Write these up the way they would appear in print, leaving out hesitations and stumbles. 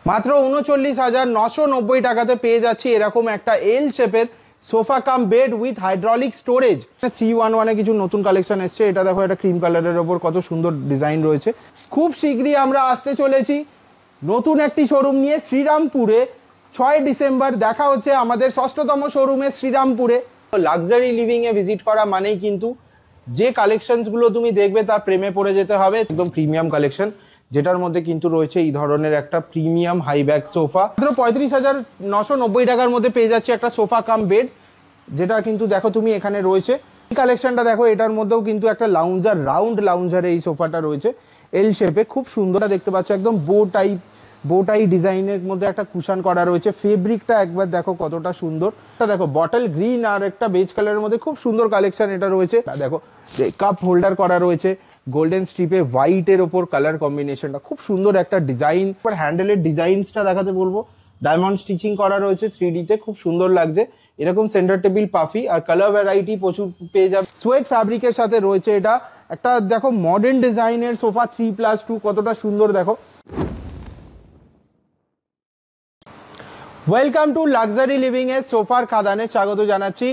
মাত্র ৩৯,৯৯০ টাকাতে পেয়ে যাচ্ছি এরকম একটা এল শেপের sofa cum bed with hydraulic storage. 311 কিছু নতুন কালেকশন এসছে। এটা দেখো, এটা ক্রিম কালারের ওপর কত সুন্দর ডিজাইন রয়েছে। খুব শীঘ্রই আমরা আসতে চলেছি নতুন একটি শোরুম নিয়ে শ্রীরামপুরে। 6 ডিসেম্বর দেখা হচ্ছে আমাদের 6তম শোরুমে শ্রীরামপুরে। লাক্সারি লিভিং এ ভিজিট করা মানেই কিন্তু যে কালেকশনসগুলো তুমি দেখবে তার প্রেমে পড়ে যেতে হবে। একদম প্রিমিয়াম কালেকশন, যেটার মধ্যে কিন্তু রয়েছে এই ধরনের একটা প্রিমিয়াম হাইব্যাক সোফা। মাত্র ৩৫,৯৯০ টাকার মধ্যে পেয়ে যাচ্ছে একটা সোফা কাম বেড, যেটা কিন্তু দেখো তুমি এখানে রয়েছে। এই কালেকশনটা দেখো, এটার মধ্যেও কিন্তু একটা লাউঞ্জার, রাউন্ড লাউঞ্জারে এই সোফাটা রয়েছে এল শেপে, খুব সুন্দর দেখতে পাচ্ছ। একদম বোটাই ডিজাইনের মধ্যে একটা কুশন করা রয়েছে। ফেব্রিকটা একবার দেখো কতটা সুন্দর। দেখো বটল গ্রিন আর একটা বেজ কালারের মধ্যে খুব সুন্দর কালেকশন এটা রয়েছে। দেখো কাপ হোল্ডার করা রয়েছে গোল্ডেন স্ট্রিপে, হোয়াইটের ওপর কালার কম্বিনেশনটা খুব সুন্দর একটা ডিজাইন। হ্যান্ডেলের ডিজাইনসটা দেখাতে বলবো, ডায়মন্ড স্টিচিং করা রয়েছে 3D তে, খুব সুন্দর লাগছে। এরকম সেন্টার টেবিল পাফি আর কালার ভ্যারাইটি প্রচুর পেয়ে যাবে। সোয়েট ফ্যাব্রিকের সাথে রয়েছে এটা একটা দেখো মডার্ন ডিজাইনের সোফা 3+2, কতটা সুন্দর দেখো। ওয়েলকাম টু লাক্সারি লিভিং এর সোফার খাদানে স্বাগত জানাচ্ছি।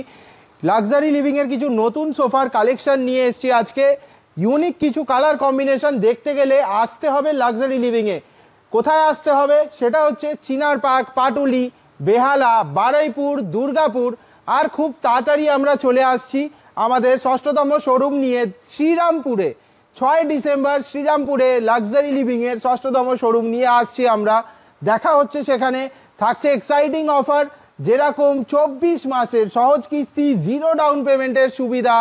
লাক্সারি লিভিং এর কিছু নতুন সোফার কালেকশন নিয়ে এসেছি আজকে। ইউনিক কিছু কালার কম্বিনেশন দেখতে গেলে আসতে হবে লাক্সারি লিভিং এ। কোথায় আসতে হবে সেটা হচ্ছে চিনার পার্ক, পাটুলি, বেহালা, বারুইপুর, দুর্গাপুর। আর খুব তাড়াতাড়ি আমরা চলে আসছি আমাদের 6তম শোরুম নিয়ে শ্রীরামপুরে। 6 ডিসেম্বর শ্রীরামপুরে লাক্সারি লিভিং এর 6তম শোরুম নিয়ে আসছি আমরা। দেখা হচ্ছে সেখানে। থাকছে এক্সাইটিং অফার, যেরকম 24 মাসের সহজ কিস্তি, 0 ডাউন পেমেন্টের সুবিধা,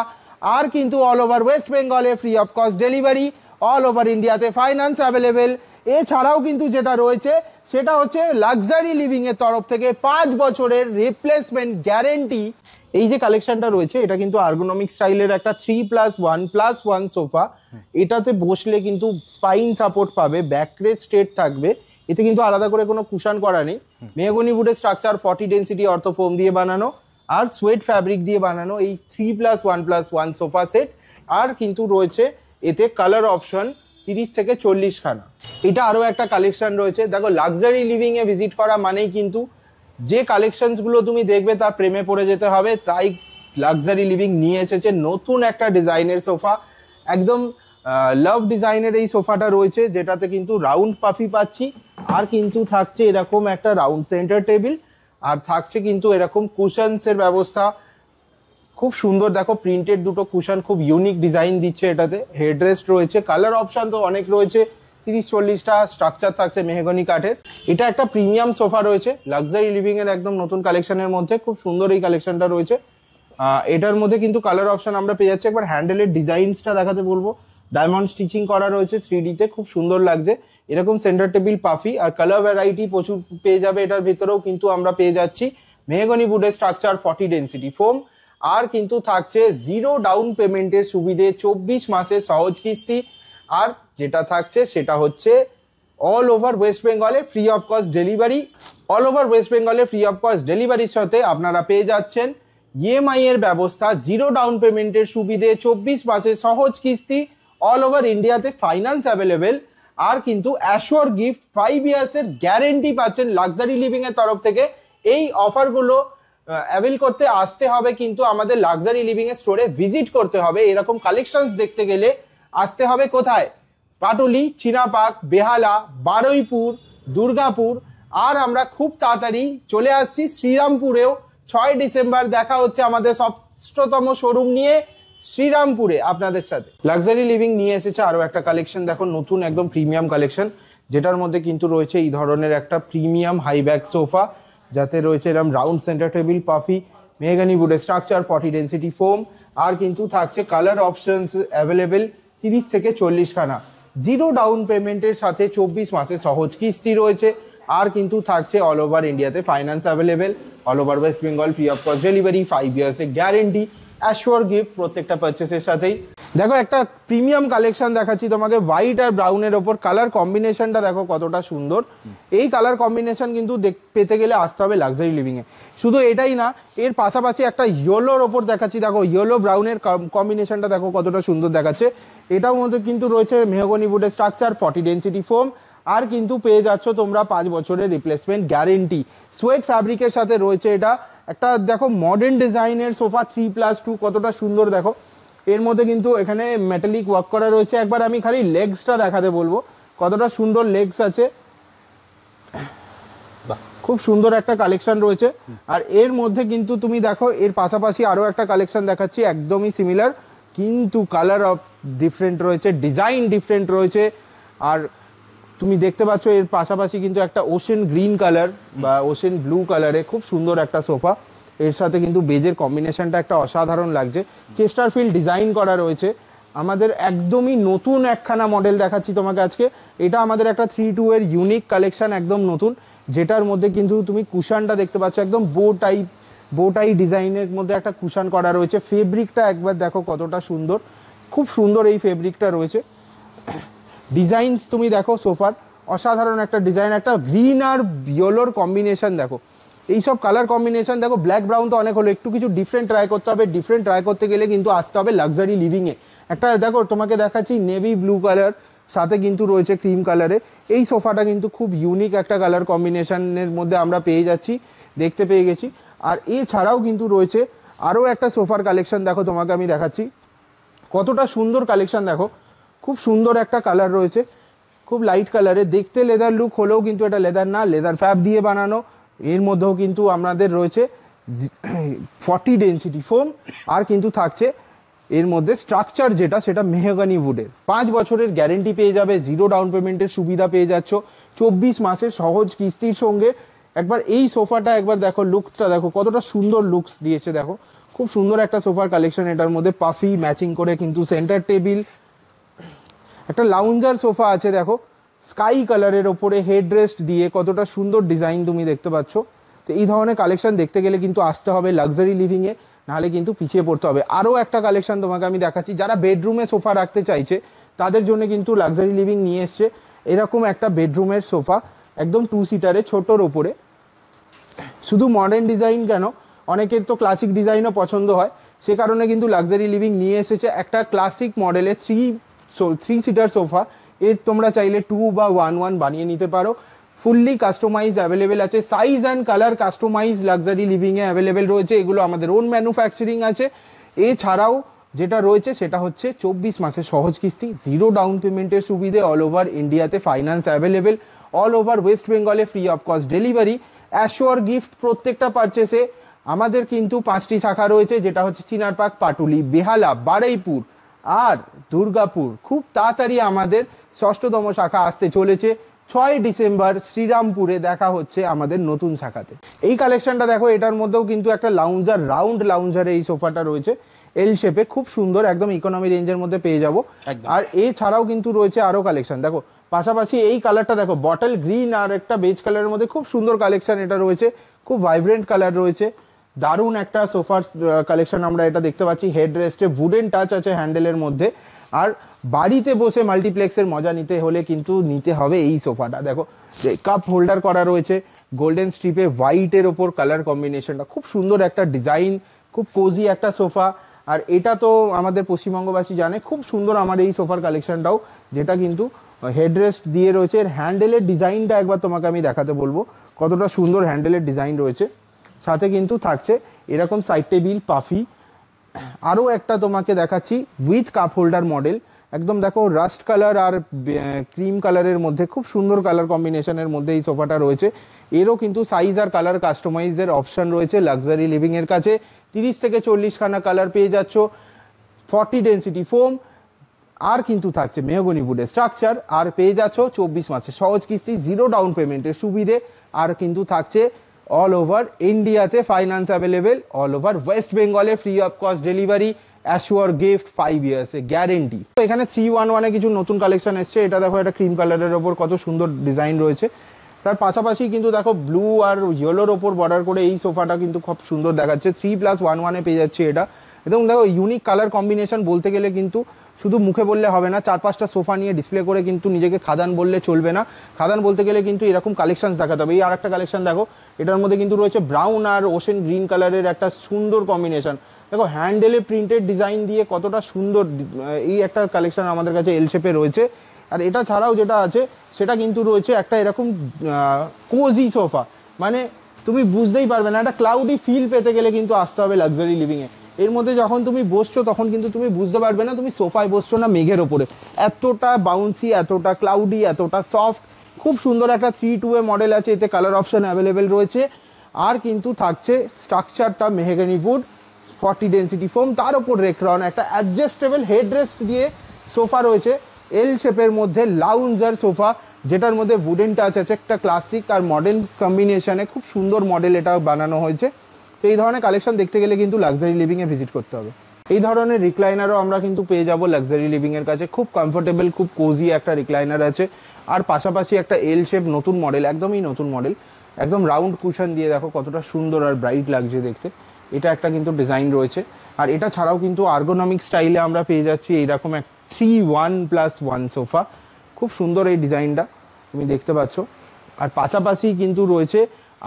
আর কিন্তু অল ওভার ওয়েস্ট বেঙ্গলে free of cost delivery, all over ইন্ডিয়াতে ফাইন্যান্স অ্যাভেলেবেল। এছাড়াও কিন্তু যেটা রয়েছে সেটা হচ্ছে লাক্সারি লিভিং এর তরফ থেকে 5 বছরের রিপ্লেসমেন্ট গ্যারেন্টি। এই যে কালেকশনটা রয়েছে এটা কিন্তু আর্গোনমিক স্টাইলের একটা 3+1+1 সোফা। এটাতে বসলে কিন্তু স্পাইন সাপোর্ট পাবে, ব্যাক রেস্ট স্ট্রেট থাকবে। এতে কিন্তু আলাদা করে কোনো কুশন করা নেই। মেহগনি উডের স্ট্রাকচার, 40 ডেন্সিটি অর্থোফোম দিয়ে বানানো আর সোয়েট ফ্যাব্রিক দিয়ে বানানো এই 3+1+1 সোফা সেট। আর কিন্তু রয়েছে এতে কালার অপশন 30 থেকে 40 খানা। এটা আরও একটা কালেকশন রয়েছে। দেখো, লাক্সারি লিভিং এ ভিজিট করা মানেই কিন্তু যে কালেকশনসগুলো তুমি দেখবে তার প্রেমে পড়ে যেতে হবে। তাই লাক্সারি লিভিং নিয়ে এসেছে নতুন একটা ডিজাইনের সোফা। একদম লাভ ডিজাইনের এই সোফাটা রয়েছে, যেটাতে কিন্তু রাউন্ড পাফি পাচ্ছি, আর কিন্তু থাকছে এরকম একটা রাউন্ড সেন্টার টেবিল, আর থাকছে কিন্তু এরকম কুশনসের ব্যবস্থা। খুব সুন্দর দেখো, প্রিন্টেড দুটো কুশন, খুব ইউনিক ডিজাইন দিচ্ছে এটাতে। হেডরেস্ট রয়েছে, কালার অপশন তো অনেক রয়েছে, 30-40টা। স্ট্রাকচার থাকছে মেহগনি কাঠের। এটা একটা প্রিমিয়াম সোফা রয়েছে লাক্সারি লিভিং এর একদম নতুন কালেকশনের মধ্যে। খুব সুন্দর এই কালেকশনটা রয়েছে। এটার মধ্যে কিন্তু কালার অপশন আমরা পেয়ে যাচ্ছি। একবার হ্যান্ডেলের ডিজাইনসটা দেখাতে বলবো, ডায়মন্ড স্টিচিং করা রয়েছে 3D তে, খুব সুন্দর লাগছে। এরকম সেন্টার টেবিল পাফি আর কালার ভ্যারাইটি প্রচুর পেয়ে যাবে। এটার ভিতরেও কিন্তু আমরা পেয়ে যাচ্ছি মেহগনি উডের স্ট্রাকচার, 40 ডেন্সিটি ফোম, আর কিন্তু থাকছে 0 ডাউন পেমেন্টের সুবিধে, 24 মাসের সহজ কিস্তি। আর যেটা থাকছে সেটা হচ্ছে অল ওভার ওয়েস্ট বেঙ্গলে free of cost delivery. All over West বেঙ্গলে ফ্রি অফ কস্ট ডেলিভারির সাথে আপনারা পেয়ে যাচ্ছেন ইএমআই এর ব্যবস্থা, 0 ডাউন পেমেন্টের সুবিধে, 24 মাসের সহজ কিস্তি, অল ওভার ইন্ডিয়াতে ফাইন্যান্স অ্যাভেলেবেল। আর কিন্তু অ্যাশোর গিফট 5 ইয়ার্সের গ্যারেন্টি পাচ্ছেন লাক্সারি লিভিং এর তরফ থেকে। এই অফারগুলো অ্যাভেল করতে আসতে হবে কিন্তু আমাদের লাক্সারি লিভিং এর স্টোরে ভিজিট করতে হবে। এরকম কালেকশনস দেখতে গেলে আসতে হবে কোথায়? পাটুলি, চিনাপাক, বেহালা, বারুইপুর, দুর্গাপুর। আর আমরা খুব তাড়াতাড়ি চলে আসছি শ্রীরামপুরেও। 6 ডিসেম্বর দেখা হচ্ছে আমাদের 6তম শোরুম নিয়ে শ্রীরামপুরে আপনাদের সাথে। লাক্সারি লিভিং নিয়ে এসেছে আরও একটা কালেকশন, দেখো নতুন একদম প্রিমিয়াম কালেকশন, যেটার মধ্যে কিন্তু রয়েছে এই ধরনের একটা প্রিমিয়াম হাইব্যাক সোফা, যাতে রয়েছে এরকম round centre table puffy, mahogany উডের স্ট্রাকচার, 40 ডেন্সিটি ফোম, আর কিন্তু থাকছে কালার অপশনস অ্যাভেলেবেল 30 থেকে 40 খানা। 0 ডাউন পেমেন্টের সাথে 24 মাসে সহজ কিস্তি রয়েছে। আর কিন্তু থাকছে অল ওভার ইন্ডিয়াতে finance available, all over West Bengal free of cost delivery, 5 ইয়ার্সের গ্যারেন্টি, অ্যাশোর গিফট প্রত্যেকটা পারচেসের সাথেই। দেখো, একটা প্রিমিয়াম কালেকশন দেখাচ্ছি তোমাকে, হোয়াইট আর ব্রাউনের ওপর কালার কম্বিনেশনটা দেখো কতটা সুন্দর। এই কালার কম্বিনেশন কিন্তু পেতে গেলে আসতে হবে লাক্সারি লিভিং এ। শুধু এটাই না, এর পাশাপাশি একটা ইয়েলোর ওপর দেখাচ্ছি, দেখো ইয়েলো ব্রাউনের কম্বিনেশনটা দেখো কতটা সুন্দর দেখাচ্ছে। এটার মধ্যে কিন্তু রয়েছে মেহগনি উডের স্ট্রাকচার, 40 ডেন্সিটি ফোম, আর কিন্তু পেয়ে যাচ্ছ তোমরা 5 বছরের রিপ্লেসমেন্ট গ্যারেন্টি। সোয়েট ফ্যাব্রিকের সাথে রয়েছে এটা। একটা দেখো মডার্ন ডিজাইনের সোফা 3+2 কতটা সুন্দর দেখো। এর মধ্যে কিন্তু এখানে মেটালিক ওয়ার্ক করা রয়েছে। একবার আমি খালি লেগসটা দেখাতে বলবো, কতটা সুন্দর লেগস আছে, খুব সুন্দর একটা কালেকশন রয়েছে। আর এর মধ্যে কিন্তু তুমি দেখো এর পাশাপাশি আরো একটা কালেকশন দেখাচ্ছি একদমই সিমিলার, কিন্তু কালার অফ ডিফারেন্ট রয়েছে, ডিজাইন ডিফারেন্ট রয়েছে। আর তুমি দেখতে পাচ্ছ এর পাশাপাশি কিন্তু একটা ওশেন গ্রিন কালার বা ওশেন ব্লু কালারে খুব সুন্দর একটা সোফা। এর সাথে কিন্তু বেজের কম্বিনেশনটা একটা অসাধারণ লাগছে। চেস্টারফিল্ড ডিজাইন করা রয়েছে। আমাদের একদমই নতুন একখানা মডেল দেখাচ্ছি তোমাকে আজকে। এটা আমাদের একটা 3-2 এর ইউনিক কালেকশন, একদম নতুন, যেটার মধ্যে কিন্তু তুমি কুশনটা দেখতে পাচ্ছ একদম বোটাই ডিজাইনের মধ্যে একটা কুশন করা রয়েছে। ফেব্রিকটা একবার দেখো কতটা সুন্দর, খুব সুন্দর এই ফেব্রিকটা রয়েছে। ডিজাইনস তুমি দেখো সোফার, অসাধারণ একটা ডিজাইন, একটা গ্রিন আর ইয়েলোর কম্বিনেশন দেখো। এইসব কালার কম্বিনেশন দেখো, ব্ল্যাক ব্রাউন তো অনেক হলো, একটু কিছু ডিফারেন্ট ট্রাই করতে হবে। ডিফারেন্ট ট্রাই করতে গেলে কিন্তু আসতে হবে লাক্সারি লিভিংয়ে। একটা দেখো তোমাকে দেখাচ্ছি নেভি ব্লু কালার, সাথে কিন্তু রয়েছে ক্রিম কালারে। এই সোফাটা কিন্তু খুব ইউনিক একটা কালার কম্বিনেশনের মধ্যে আমরা পেয়ে গেছি। আর এছাড়াও কিন্তু রয়েছে আরও একটা সোফার কালেকশন দেখো, তোমাকে আমি দেখাচ্ছি কতটা সুন্দর কালেকশন দেখো। খুব সুন্দর একটা কালার রয়েছে, খুব লাইট কালারে, দেখতে লেদার লুক হলেও কিন্তু এটা লেদার না, লেদার ফ্যাব দিয়ে বানানো। এর মধ্যেও কিন্তু আমাদের রয়েছে 40 ডেন্সিটি ফোম, আর কিন্তু থাকছে এর মধ্যে স্ট্রাকচার যেটা সেটা মেহগনি উডের। 5 বছরের গ্যারেন্টি পেয়ে যাবে, 0 ডাউন পেমেন্টের সুবিধা পেয়ে যাচ্ছ, 24 মাসের সহজ কিস্তির সঙ্গে। একবার এই সোফাটা একবার দেখো, লুকটা দেখো কতটা সুন্দর লুকস দিয়েছে দেখো। খুব সুন্দর একটা সোফার কালেকশন। এটার মধ্যে পাফি ম্যাচিং করে কিন্তু সেন্টার টেবিল, একটা লাউঞ্জার সোফা আছে দেখো স্কাই কালারের ওপরে হেডরেস্ট দিয়ে, কতটা সুন্দর ডিজাইন তুমি দেখতে পাচ্ছ। তো এই ধরনের কালেকশন দেখতে গেলে কিন্তু আসতে হবে লাক্সারি লিভিংয়ে, নাহলে কিন্তু পিছিয়ে পড়তে হবে। আরও একটা কালেকশন তোমাকে আমি দেখাচ্ছি, যারা বেডরুমে সোফা রাখতে চাইছে তাদের জন্য কিন্তু লাক্সারি লিভিং নিয়ে এসছে এরকম একটা বেডরুমের সোফা, একদম 2 সিটারে ছোটোর ওপরে। শুধু মডার্ন ডিজাইন কেন, অনেকের তো ক্লাসিক ডিজাইনও পছন্দ হয়, সে কারণে কিন্তু লাক্সারি লিভিং নিয়ে এসেছে একটা ক্লাসিক মডেলে 3 সিটার সোফা। এর তোমরা চাইলে 2 বা 1-1 বানিয়ে নিতে পারো। ফুললি কাস্টমাইজ অ্যাভেলেবেল আছে, size and colour customise luxury লিভিংয়ে অ্যাভেলেবেল রয়েছে। এগুলো আমাদের ওন ম্যানুফ্যাকচারিং আছে। এছাড়াও যেটা রয়েছে সেটা হচ্ছে 24 মাসের সহজ কিস্তি, 0 ডাউন পেমেন্টের সুবিধে, অল ওভার ইন্ডিয়াতে finance available, all over West বেঙ্গলে free of cost delivery, assured gift প্রত্যেকটা পারচেসে। আমাদের কিন্তু 5টি শাখা রয়েছে, যেটা হচ্ছে চিনারপাক, পাটুলি, বেহালা, বারুইপুর আর দুর্গাপুর। খুব তাড়াতাড়ি আমাদের 6ষ্ঠতম শাখা আসতে চলেছে, 6 ডিসেম্বর শ্রীরামপুরে দেখা হচ্ছে আমাদের নতুন শাখাতে। এই কালেকশনটা দেখো, এটার মধ্যেও কিন্তু একটা লাউঞ্জার, রাউন্ড লাউঞ্জারে এই সোফাটা রয়েছে এল শেপে, খুব সুন্দর, একদম ইকোনমি রেঞ্জের মধ্যে পেয়ে যাবো। আর এছাড়াও কিন্তু রয়েছে আরো কালেকশন দেখো, পাশাপাশি এই কালারটা দেখো, বটল গ্রিন আর একটা বেজ কালারের মধ্যে খুব সুন্দর কালেকশন এটা রয়েছে, খুব ভাইব্রেন্ট কালার রয়েছে, দারুণ একটা সোফার কালেকশন আমরা এটা দেখতে পাচ্ছি। হেডরেস্টে উডেন টাচ আছে হ্যান্ডেলের মধ্যে। আর বাড়িতে বসে মাল্টিপ্লেক্সের মজা নিতে হলে কিন্তু নিতে হবে এই সোফাটা দেখো, কাপ হোল্ডার করা রয়েছে গোল্ডেন স্ট্রিপে, হোয়াইটের ওপর কালার কম্বিনেশনটা খুব সুন্দর একটা ডিজাইন, খুব কোজি একটা সোফা। আর এটা তো আমাদের পশ্চিমবঙ্গবাসী জানে, খুব সুন্দর আমার এই সোফার কালেকশনটাও, যেটা কিন্তু হেডরেস্ট দিয়ে রয়েছে। এর হ্যান্ডেলের ডিজাইনটা একবার তোমাকে আমি দেখাতে বলবো, কতটা সুন্দর হ্যান্ডেলের ডিজাইন রয়েছে। সাথে কিন্তু থাকছে এরকম সাইড টেবিল, পাফি। আরও একটা তোমাকে দেখাচ্ছি উইথ কাপ হোল্ডার মডেল, একদম দেখো রাস্ট কালার আর ক্রিম কালারের মধ্যে খুব সুন্দর কালার কম্বিনেশনের মধ্যে এই সোফাটা রয়েছে। এরও কিন্তু সাইজ আর কালার কাস্টমাইজের অপশন রয়েছে লাক্সারি লিভিংয়ের কাছে। 30 থেকে 40 খানা কালার পেয়ে যাচ্ছ, 40 ডেন্সিটি ফোম, আর কিন্তু থাকছে মেহগনি উডের স্ট্রাকচার, আর পেয়ে যাচ্ছ 24 মাসে সহজ কিস্তি, 0 ডাউন পেমেন্টের সুবিধে, আর কিন্তু থাকছে অল ওভার ইন্ডিয়াতে finance available, all over West বেঙ্গলে free of cost delivery, assured gift, 5 ইয়ার্সে গ্যারেন্টি। তো এখানে 311-এ কিছু নতুন কালেকশন এসছে। এটা দেখো, এটা ক্রিম কালারের ওপর কত সুন্দর ডিজাইন রয়েছে। তার পাশাপাশি কিন্তু দেখো ব্লু আর ইয়েলোর ওপর বর্ডার করে এই সোফাটা কিন্তু খুব সুন্দর দেখাচ্ছে। 3+1-1-এ পেয়ে যাচ্ছে এটা। এবং দেখো ইউনিক কালার কম্বিনেশন বলতে গেলে কিন্তু শুধু মুখে বললে হবে না, 4-5টা সোফা নিয়ে ডিসপ্লে করে কিন্তু নিজেকে খাদান বললে চলবে না। খাদান বলতে গেলে কিন্তু এরকম কালেকশন দেখাতে হবে। এই আর একটা কালেকশন দেখো, এটার মধ্যে কিন্তু রয়েছে ব্রাউন আর ওশেন গ্রিন কালারের একটা সুন্দর কম্বিনেশন দেখো, হ্যান্ডেলে প্রিন্টেড ডিজাইন দিয়ে কতটা সুন্দর। এই একটা কালেকশন আমাদের কাছে এল শেপে রয়েছে। আর এটা ছাড়াও যেটা আছে সেটা কিন্তু রয়েছে একটা এরকম কোজি সোফা, মানে তুমি বুঝতেই পারবে না, একটা ক্লাউডি ফিল পেতে গেলে কিন্তু আসতে হবে লাক্সারি লিভিংয়ে। এর মধ্যে যখন তুমি বসছো তখন কিন্তু তুমি বুঝতে পারবে না তুমি সোফায় বসছো না মেঘের ওপরে, এতটা বাউন্সি, এতটা ক্লাউডি, এতটা সফট। খুব সুন্দর একটা 3-2 মডেল আছে, এতে কালার অপশন অ্যাভেলেবেল রয়েছে। আর কিন্তু থাকছে স্ট্রাকচারটা মেহগনি উড 40 ডেন্সিটি ফোম, তার উপর রেক্রন, একটা অ্যাডজাস্টেবল হেডরেস্ট দিয়ে সোফা রয়েছে এল শেপের মধ্যে, লাউঞ্জার সোফা যেটার মধ্যে উডেন টাচ আছে, একটা ক্লাসিক আর মডার্ন কম্বিনেশনে খুব সুন্দর মডেল এটা বানানো হয়েছে। তো এই ধরনের কালেকশন দেখতে গেলে কিন্তু লাক্সারি লিভিংয়ে ভিজিট করতে হবে। এই ধরনের রিক্লাইনারও আমরা কিন্তু পেয়ে যাব লাক্সারি লিভিংয়ের কাছে, খুব কমফোর্টেবল, খুব কোজি একটা রিক্লাইনার আছে। আর পাশাপাশি একটা এল শেপ নতুন মডেল, একদমই নতুন মডেল, একদম রাউন্ড কুশন দিয়ে দেখো কতটা সুন্দর আর ব্রাইট লাগছে দেখতে, এটা একটা কিন্তু ডিজাইন রয়েছে। আর এটা ছাড়াও কিন্তু আর্গোনমিক স্টাইলে আমরা পেয়ে যাচ্ছি এইরকম এক 3-1+1 সোফা, খুব সুন্দর এই ডিজাইনটা তুমি দেখতে পাচ্ছ। আর পাশাপাশি কিন্তু রয়েছে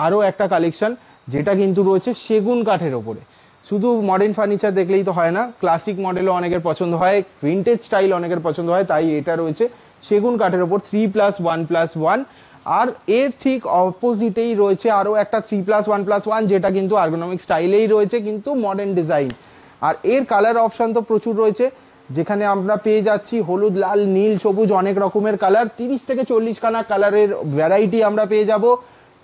আরও একটা কালেকশন যেটা কিন্তু রয়েছে সেগুন কাঠের ওপরে। শুধু মডার্ন ফার্নিচার দেখলেই তো হয় না, ক্লাসিক মডেলও অনেকের পছন্দ হয়, ভিন্টেজ স্টাইল অনেকের পছন্দ হয়, তাই এটা রয়েছে সেগুন কাঠের ওপর 3+1+1। আর এর ঠিক অপোজিটেই রয়েছে আরও একটা 3+1+1 যেটা কিন্তু আর্গোনমিক স্টাইলেই রয়েছে কিন্তু মডার্ন ডিজাইন। আর এর কালার অপশান তো প্রচুর রয়েছে, যেখানে আমরা পেয়ে যাচ্ছি হলুদ, লাল, নীল, সবুজ, অনেক রকমের কালার, 30 থেকে 40 খানা কালারের ভ্যারাইটি আমরা পেয়ে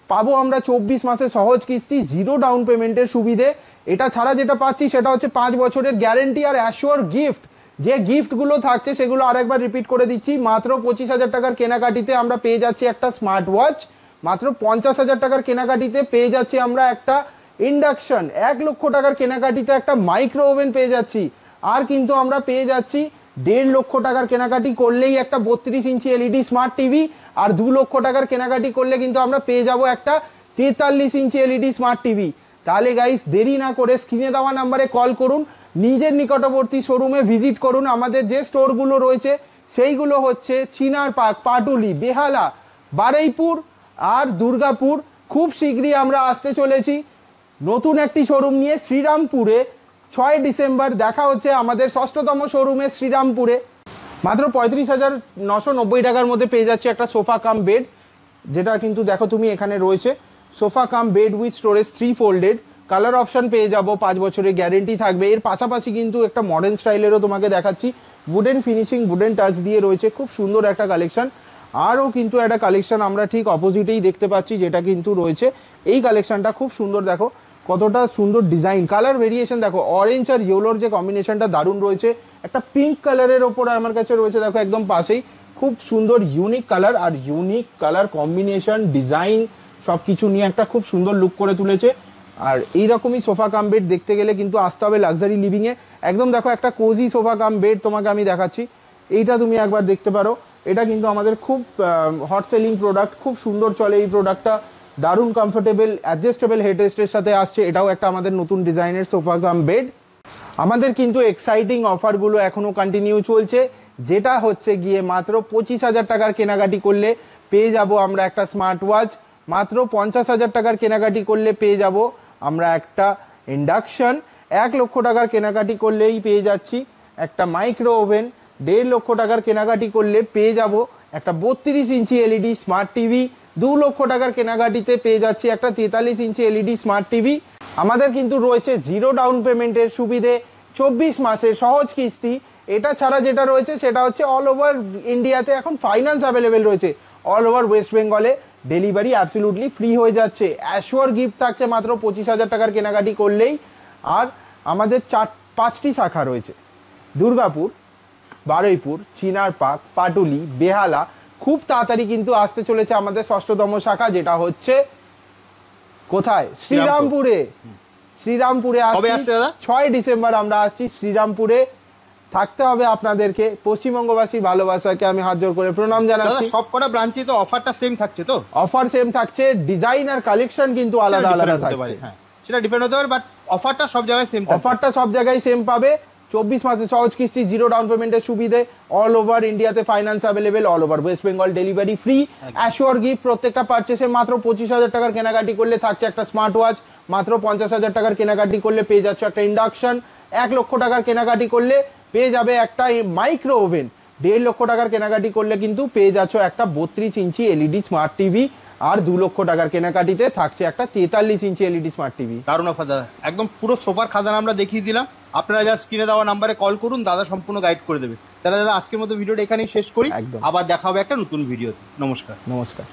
পাবো আমরা 24 মাসে সহজ কিস্তি, 0 ডাউন পেমেন্টের সুবিধে। এটা ছাড়া যেটা পাচ্ছি সেটা হচ্ছে 5 বছরের গ্যারেন্টি আর অ্যাশিওর গিফট। যে গিফটগুলো থাকছে সেগুলো আরেকবার রিপিট করে দিচ্ছি, মাত্র 25,000 টাকার কেনাকাটিতে আমরা পেয়ে যাচ্ছি একটা স্মার্ট ওয়াচ, মাত্র 50,000 টাকার কেনাকাটিতে পেয়ে যাচ্ছি আমরা একটা ইন্ডাকশন, 1 লক্ষ টাকার কেনাকাটিতে একটা মাইক্রো ওভেন পেয়ে যাচ্ছি। আর কিন্তু আমরা পেয়ে যাচ্ছি 1.5 লক্ষ টাকার কেনাকাটি করলেই একটা 32 ইঞ্চি এলইডি স্মার্ট টিভি, আর 2 লক্ষ টাকার কেনাকাটি করলে কিন্তু আমরা পেয়ে যাব একটা 43 ইঞ্চি এলইডি স্মার্ট টিভি। তাহলে গাইস দেরি না করে স্ক্রিনে দেওয়া নাম্বারে কল করুন, নিজের নিকটবর্তী শোরুমে ভিজিট করুন। আমাদের যে স্টোরগুলো রয়েছে সেইগুলো হচ্ছে চিনার পার্ক, পাটুলি, বেহালা, বারুইপুর আর দুর্গাপুর। খুব শীঘ্রই আমরা আসতে চলেছি নতুন একটি শোরুম নিয়ে শ্রীরামপুরে। 6 ডিসেম্বর দেখা হচ্ছে আমাদের 6তম শোরুমে শ্রীরামপুরে। মাত্র 35,990 টাকার মধ্যে পেয়ে যাচ্ছে একটা সোফা কাম বেড, যেটা কিন্তু দেখো তুমি এখানে রয়েছে sofa cum bed with storage 3 folded, colour option পেয়ে যাবো, 5 বছরের গ্যারেন্টি থাকবে। এর পাশাপাশি কিন্তু একটা মডার্ন স্টাইলেরও তোমাকে দেখাচ্ছি, উডেন ফিনিশিং, উডেন টাচ দিয়ে রয়েছে, খুব সুন্দর একটা কালেকশন। আরও কিন্তু একটা কালেকশন আমরা ঠিক অপোজিটেই দেখতে পাচ্ছি যেটা কিন্তু রয়েছে, এই কালেকশনটা খুব সুন্দর, দেখো কতটা সুন্দর ডিজাইন, কালার ভেরিয়েশন দেখো, অরেঞ্জ আর ইয়েলোর যে কম্বিনেশনটা দারুণ রয়েছে, একটা পিঙ্ক কালারের ওপর আমার কাছে রয়েছে দেখো একদম পাশেই, খুব সুন্দর ইউনিক কালার, আর ইউনিক কালার কম্বিনেশন, ডিজাইন সব কিছু নিয়ে একটা খুব সুন্দর লুক করে তুলেছে। আর এইরকমই সোফা কাম বেড দেখতে গেলে কিন্তু আসতে হবে লাক্সারি লিভিংয়ে। একদম দেখো একটা কোজি সোফা কাম বেড তোমাকে আমি দেখাচ্ছি, এইটা তুমি একবার দেখতে পারো, এটা কিন্তু আমাদের খুব হট সেলিং প্রোডাক্ট, খুব সুন্দর চলে এই প্রোডাক্টটা, দারুণ কমফোর্টেবল, অ্যাডজাস্টেবল হেডরেস্টের সাথে আসছে। এটাও একটা আমাদের নতুন ডিজাইনের সোফা কাম বেড। আমাদের কিন্তু এক্সাইটিং অফারগুলো এখনও কন্টিনিউ চলছে, যেটা হচ্ছে গিয়ে মাত্র 25,000 টাকার কেনাকাটি করলে পেয়ে যাব আমরা একটা স্মার্ট ওয়াচ, মাত্র 50,000 টাকার কেনাকাটি করলে পেয়ে যাব আমরা একটা ইন্ডাকশন, 1 লক্ষ টাকার কেনাকাটি করলেই পেয়ে যাচ্ছি একটা মাইক্রো ওভেন, 1.5 লক্ষ টাকার কেনাকাটি করলে পেয়ে যাব একটা 32 ইঞ্চি এলইডি স্মার্ট টিভি, 2 লক্ষ টাকার কেনাকাটিতে পেয়ে যাচ্ছি একটা 43 ইঞ্চি এলইডি স্মার্ট টিভি। আমাদের কিন্তু রয়েছে 0 ডাউন পেমেন্টের সুবিধে, 24 মাসের সহজ কিস্তি। এটা ছাড়া যেটা রয়েছে সেটা হচ্ছে অল ওভার ইন্ডিয়াতে এখন ফাইন্যান্স অ্যাভেলেবেল রয়েছে, অল ওভার ওয়েস্ট বেঙ্গলে ডেলিভারি অ্যাবসলিউটলি ফ্রি হয়ে যাচ্ছে। অ্যাশিওর গিফট থাকছে মাত্র 25,000 টাকার কেনাকাটি করলেই। আর আমাদের 5টি শাখা রয়েছে, দুর্গাপুর, বারুইপুর, চিনার পার্ক, পাটুলি, বেহালা। খুব তাড়াতাড়ি কিন্তু আসতে চলেছে আমাদের 6তম শাখা, যেটা হচ্ছে কোথায়? শ্রীরামপুরে। শ্রীরামপুরে আসছি 6 ডিসেম্বর আমরা আসছি শ্রীরামপুরে। থাকতে হবে আপনাদেরকে, পশ্চিমবঙ্গবাসী ভালোবাসাকে আমি হাত জোর করে প্রণাম জানাচ্ছি। সবকটা ব্রাঞ্চে তো অফারটা সেম থাকছে, তো অফার সেম থাকছে, ডিজাইন আর কালেকশন কিন্তু আলাদা আলাদা থাকছে, হ্যাঁ সেটা ডিপেন্ড হতে পারে, বাট অফারটা সব জায়গায় সেম থাকছে। অফারটা সব জায়গায় সেম পাবে, 24 মাসে সহজ কিস্তি, 0 ডাউন পেমেন্টের সুবিধে, অল ওভার ইন্ডিয়াতে finance available, all over West Bengal delivery free, assure gift. প্রত্যেকটা পারচেসে মাত্র 25,000 টাকার কেনাকাটি করলে থাকছে একটা স্মার্ট ওয়াচ, মাত্র 50,000 টাকার কেনাকাটি করলে পেয়ে যাচ্ছে একটা ইন্ডাকশন, 1 লক্ষ টাকার কেনাকাটি করলে পেয়ে যাবে একটা মাইক্রো ওভেন, 1.5 লক্ষ টাকার কেনাকাটি করলে কিন্তু পেয়ে যাচ্ছ একটা 32 ইঞ্চি এলইডি স্মার্ট টিভি, আর 2 লক্ষ টাকার কেনাকাটিতে থাকছে একটা 43 ইঞ্চি এলইডি স্মার্ট টিভি। দারুণ অফার দাদা, একদম পুরো সোফার খাদান আমরা দেখিয়ে দিলাম। আপনারা যা স্ক্রিনে দেওয়া নাম্বারে কল করুন, দাদা সম্পূর্ণ গাইড করে দেবে। তাহলে দাদা আজকের মতো ভিডিওটা এখানেই শেষ করি, একদম। আবার দেখা হবে একটা নতুন ভিডিওতে। নমস্কার। নমস্কার।